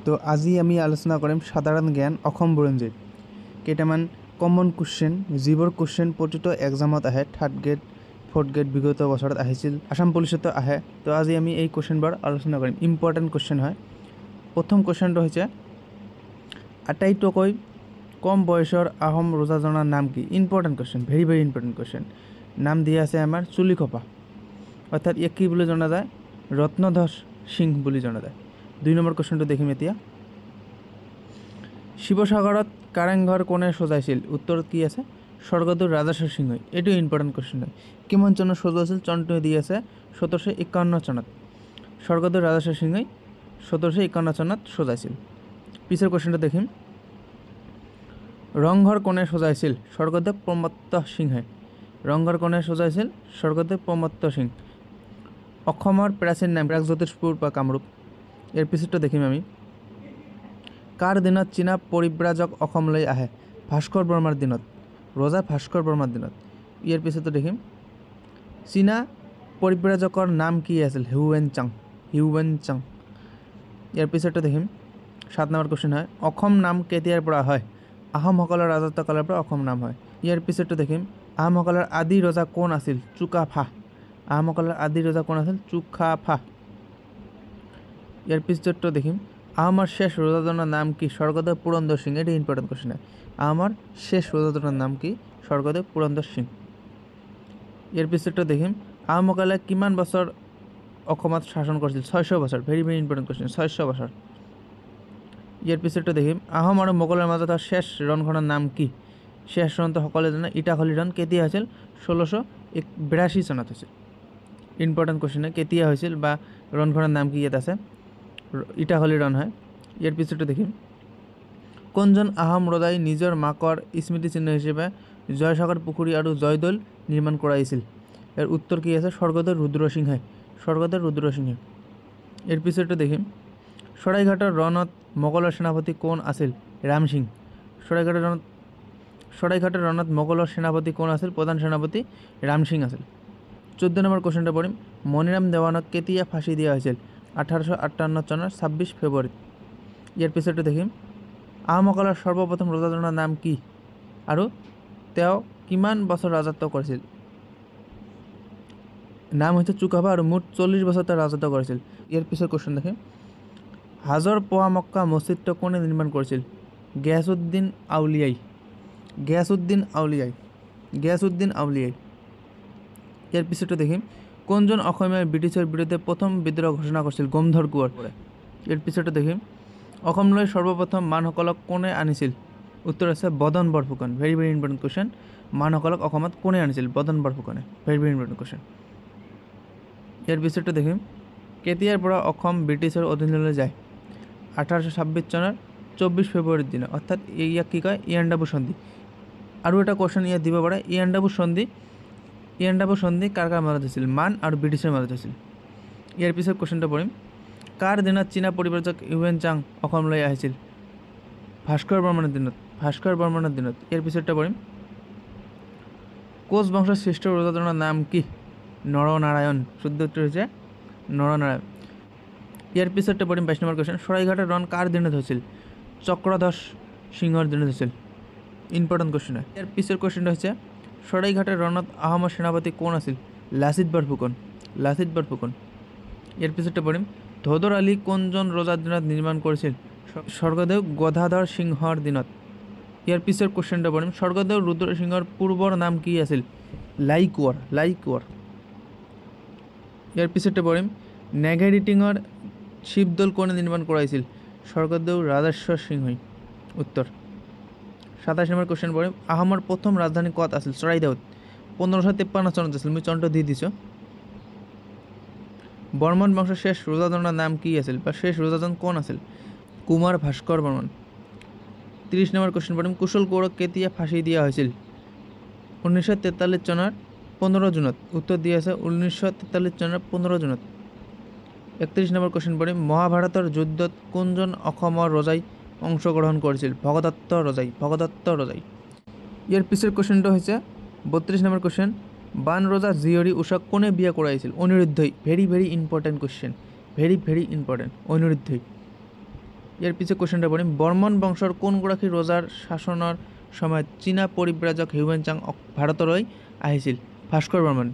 তো আজি আমি আলোচনা কৰিম সাধাৰণ জ্ঞান অসম বুৰঞ্জীৰ কেইটামান কমন কুৱেশ্যন যিবোৰ কুৱেশ্যন প্ৰতিটো এক্সামত আহে থাৰ্ড গ্ৰেড ফ'ৰ্থ গ্ৰেড বিগত বছৰত আহিছিল আসাম পুলিচতো আহে। তো আজি আমি এই কুৱেশ্যনবোৰ আলোচনা কৰিম। ইম্পৰ্টেণ্ট কুৱেশ্যন হয়। প্ৰথম কুৱেশ্যনটো হৈছে আটাইতকৈ কম বয়সৰ আহোম ৰজাজনৰ নাম কি? Important question, very very important question. নাম দিয়া আছে আমাৰ চুলিখপা, অৰ্থাৎ ইয়াক কি বুলি জনা যায়? ৰত্নধৰ সিং বুলি জনা যায়। 2 নম্বৰ কুৱেশ্যনটো দেখিম এতিয়া। শিৱসাগৰত কাৰেংঘৰ কোনে সজাইছিল? উত্তৰত কি আছে? স্বৰ্গদেউ ৰাজেশ্বৰ সিংহই। এইটো ইম্পৰ্টেণ্ট কুৱেশ্যন হয়। কিমান চনত সজোৱা চনটো দি আছে 1751 চনত। স্বৰ্গদেউ ৰাজেশ্বৰ সিংহই 1751 চনত সজাইছিল। পিছৰ কুৱেশ্যনটো দেখিম। ৰংঘৰ কোনে সজাইছিল? স্বৰ্গদেউ প্ৰমত্ত সিংহে। ৰংঘৰ কোনে সজাইছিল? স্বৰ্গদেউ প্ৰমত্ত সিং। অসমৰ প্ৰাচীন নাম প্ৰাগজ্যোতিষপুৰ বা কামৰূপ। ইয়াৰ পিছতো দেখিম আমি। কাৰ দিনত চীনা পৰিব্ৰাজক অসমলৈ আহে? ভাস্কৰ বৰ্মাৰ দিনত, ৰজা ভাস্কৰ বৰ্মাৰ দিনত। ইয়াৰ পিছতো দেখিম। চীনা পৰিব্ৰাজকৰ নাম কি আছিল? Hiuen Tsang. ইয়াৰ পিছতো দেখিম। 7 নম্বৰ কুৱেশ্যন হয়। অসম নাম কেতিয়াৰ পৰা হয়? আহোমসকলৰ ৰাজত্বকালৰ পৰা অসম নাম হয়। ইয়াৰ পিছতো দেখিম। আহোমসকলৰ আদি ৰজা কোন আছিল? চুকাফা। আহোমসকলৰ আদি ৰজা কোন আছিল? চুকাফা। ইয়াৰ পিছতো দেখিম। আহোমৰ শেষ ৰজাজনৰ নাম কি? স্বৰ্গদেউ পুৰন্দৰ সিং। এটি ইম্পৰ্টেণ্ট কুৱেশ্যন হয়। আহোমৰ শেষ ৰজাজনৰ নাম কি? স্বৰ্গদেউ পুৰন্দৰ সিং। ইয়াৰ পিছতো দেখিম। আহোমসকলে কিমান বছৰ অসমত শাসন কৰিছিল? 600 বছৰ। ভেৰি ভেৰি ইম্পৰ্টেণ্ট কুৱেশ্যন, 600 বছৰ। ইয়াৰ পিছতো দেখিম। আহোম আৰু মোগলৰ মাজত শেষ ৰণখনৰ নাম কি? শেষ ৰণটো সকলোৱে জানে, ইটাখলি ৰণ। কেতিয়া হৈছিল? 1682 চনত হৈছিল। ইম্পৰ্টেণ্ট কুৱেশ্যন হয়, কেতিয়া হৈছিল বা ৰণখনৰ নাম কি ইয়াত আছে? ইটাখলি ৰণ হয়। ইয়াৰ পিছতো দেখিম। কোনজন আহোম ৰজাই নিজৰ মাকৰ স্মৃতিচিহ্ন হিচাপে জয়সাগৰ পুখুৰী আৰু জয়দৌল নিৰ্মাণ কৰাইছিল? ইয়াৰ উত্তৰ কি আছে? স্বৰ্গদেউ ৰুদ্ৰসিংহে। স্বৰ্গদেউ ৰুদ্ৰসিংহে। ইয়াৰ পিছতো দেখিম। শৰাইঘাটৰ ৰণত মোগলৰ সেনাপতি কোন আছিল? ৰাম সিং। শৰাইঘাটৰ ৰণত মোগলৰ সেনাপতি কোন আছিল? প্ৰধান সেনাপতি ৰাম সিং আছিল। 14 নম্বৰ কুৱেশ্যনটো পঢ়িম। মণিৰাম দেৱানক কেতিয়া ফাঁচি দিয়া হৈছিল? 1858 চনৰ 26 ফেব্ৰুৱাৰীত। ইয়াৰ পিছতো দেখিম। আহোমসকলৰ সৰ্বপ্ৰথম ৰজাজনৰ নাম কি আৰু তেওঁ কিমান বছৰ ৰাজত্ব কৰিছিল? নাম হৈছে চুকাফা আৰু মুঠ 40 বছৰ তেওঁ ৰাজত্ব কৰিছিল। ইয়াৰ পিছৰ কুৱেশ্যন দেখিম। হাজৰ পোৱা মক্কা মছজিদটো কোনে নিৰ্মাণ কৰিছিল? গিয়াছুদ্দিন আউলিয়াই। ইয়াৰ পিছতো দেখিম। কোনজন অসমীয়াই ব্ৰিটিছৰ বিৰুদ্ধে প্ৰথম বিদ্ৰোহ ঘোষণা কৰিছিল? গোমধৰ কোঁৱৰ। ইয়াৰ পিছতো দেখিম। অসমলৈ সৰ্বপ্ৰথম মানসকলক কোনে আনিছিল? উত্তৰ আছে Badan Borphukan. Very very important question. মানসকলক অসমত কোনে আনিছিল? বদন বৰফুকনে। Very very important question. ইয়াৰ পিছতো দেখিম। কেতিয়াৰ পৰা অসম ব্ৰিটিছৰ অধীনলৈ যায়? 1826 চনৰ 24 ফেব্ৰুৱাৰীৰ দিনা, অৰ্থাৎ ইয়াক কি কয়? ইয়াণ্ডাবু সন্ধি। আৰু এটা কুৱেশ্যন ইয়াত দিব পাৰে। ইয়াণ্ডাবু সন্ধি কাৰ কাৰ মাজত হৈছিল? মান আৰু ব্ৰিটিছৰ মাজত হৈছিল। ইয়াৰ পিছত কুৱেশ্যনটো পঢ়িম। কাৰ দিনত চীনা পৰিব্ৰাজক হিউৱেন চাং অসমলৈ আহিছিল? ভাস্কৰ বৰ্মনৰ দিনত। ইয়াৰ পিছতটো পঢ়িম। কোচ বংশৰ শ্ৰেষ্ঠ ৰজাজনৰ নাম কি? নৰনাৰায়ণ। শুদ্ধ উত্তৰ হৈছে নৰনাৰায়ণ। ইয়াৰ পিছতটো পঢ়িম 22 নম্বৰ কুৱেশ্যন। শৰাইঘাটৰ ৰণ কাৰ দিনত হৈছিল? চক্ৰধৰ সিংহৰ দিনত হৈছিল। ইম্পৰ্টেণ্ট কুৱেশ্যন হয়। ইয়াৰ পিছৰ কুৱেশ্যনটো হৈছে শৰাইঘাটৰ ৰণত আহোমৰ সেনাপতি কোন আছিল? লাচিত বৰফুকন। ইয়াৰ পিছতটো পঢ়িম। ধোদৰ আলি কোনজন ৰজাৰ দিনত নিৰ্মাণ কৰিছিল? স্বৰ্গদেউ গদাধৰ সিংহৰ দিনত। ইয়াৰ পিছৰ কুৱেশ্যনটো পঢ়িম। স্বৰ্গদেউ ৰুদ্ৰসিংহৰ পূৰ্বৰ নাম কি আছিল? লাইকোৱাৰ। ইয়াৰ পিছতটো পঢ়িম। নেঘেৰিটিঙৰ শিৱদৌল কোনে নিৰ্মাণ কৰাইছিল? স্বৰ্গদেউ ৰাজেশ্বৰ সিংহই। উত্তৰ। 27 নম্বৰ কুৱেশ্যন পঢ়িম। আহোমৰ প্ৰথম ৰাজধানী ক'ত আছিল? চৰাইদেউত। 1553 চনত আছিল। মই চনটো দি দিছোঁ। বৰ্মন বংশৰ শেষ ৰজাজনৰ নাম কি আছিল বা শেষ ৰজাজন কোন আছিল? কুমাৰ ভাস্কৰ বৰ্মন। 30 নম্বৰ কুৱেশ্যন পঢ়িম। কুশল কোঁৱৰক কেতিয়া ফাঁচি দিয়া হৈছিল? 1943 চনৰ 15 জুনত। উত্তৰ দি আছে 1943 চনৰ 15 জুনত। 31 নম্বৰ কুৱেশ্যন পঢ়িম। মহাভাৰতৰ যুদ্ধত কোনজন অসমৰ ৰজাই অংশগ্ৰহণ কৰিছিল? ভগদত্ত ৰজাই। ইয়াৰ পিছৰ কুৱেশ্যনটো হৈছে 32 নম্বৰ কুৱেশ্যন। বান ৰজা জীয়ৰী উষাক কোনে বিয়া কৰাইছিল? অনিৰুদ্ধই। Very very important question, very very important. অনিৰুদ্ধই। ইয়াৰ পিছে কুৱেশ্যনটা পঢ়িম বৰ্মন বংশৰ কোনগৰাকী ৰজাৰ শাসনৰ সময়ত চীনা পৰিব্ৰাজক হিউৱেন চাং ভাৰতলৈ আহিছিল ভাস্কৰ বৰ্মন